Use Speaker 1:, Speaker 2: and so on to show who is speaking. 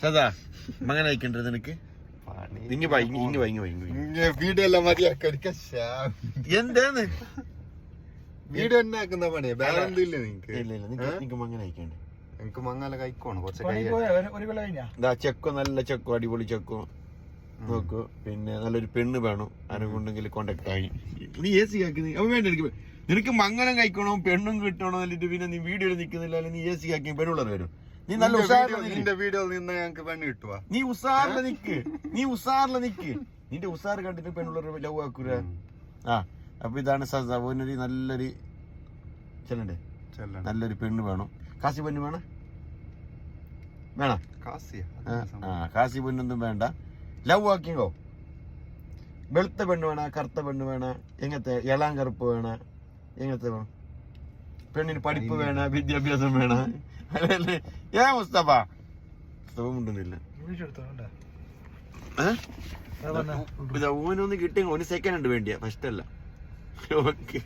Speaker 1: സദാ മങ്ങനെ അയക്കണ്ടത് നിനക്ക്
Speaker 2: വീഡിയോ എല്ലാം മതിയാക്ക
Speaker 1: എന്താന്ന്
Speaker 2: വീഡിയോ തന്നെ ആക്കുന്ന പണിയാ വേറെ ഒന്നും ഇല്ല നിങ്ങക്ക്
Speaker 1: നിനക്ക് മങ്ങനെ അയക്കണ്ടേ
Speaker 2: എനിക്ക് മങ്ങാല കഴിക്കോണം കുറച്ച്
Speaker 1: ചെക്കോ നല്ല ചെക്കോ അടിപൊളി ചെക്കോ നോക്കൂ. പിന്നെ നല്ലൊരു പെണ്ണ് വേണം, ആരെക്കൊണ്ടെങ്കിൽ കോണ്ടാക്ട് ആയി. നീ AC ആക്കി വേണ്ട എനിക്ക്. നിനക്ക് മംഗലം കഴിക്കണോ പെണ്ണും കിട്ടണോ എന്നിട്ട് പിന്നെ നീ വീഡിയോയിൽ നിൽക്കുന്നില്ല, നീ AC ആക്കി പെണ്ണുള്ളവർ വരും. നീ നല്ല
Speaker 2: നിന്റെ വീഡിയോ നിന്ന് ഞങ്ങൾക്ക് പെണ്ണ് കിട്ടുവാ.
Speaker 1: നീ ഉസാറില് നിക്ക്, നിന്റെ ഉസാറ് കണ്ടിട്ട് പെണ്ണുള്ളവർ ലവ് ആക്കൂല. അപ്പൊ ഇതാണ് സസ. ഓനൊരു നല്ലൊരു ചെല്ലണ്ടേ, നല്ലൊരു പെണ്ണ് വേണം. കാശി പെണ്ണ് വേണം കാശി പെണ്ണൊന്നും വേണ്ട. ലവ് ആക്കിയോ? വെളുത്ത പെണ്ണ് വേണ, കറുത്ത പെണ്ണ് വേണ, എങ്ങനത്തെ ഇളാം കറുപ്പ് വേണ, എങ്ങനത്തെ വേണം? പെണ്ണിന് പഠിപ്പ് വേണ, വിദ്യാഭ്യാസം വേണ. മുസ്തഫ മുണ്ടുന്നില്ല. ഓനൊന്ന് കിട്ടിയ 1 സെക്കൻഡ് വേണ്ടിയാ, ഫസ്റ്റ് അല്ല. ഓക്കെ.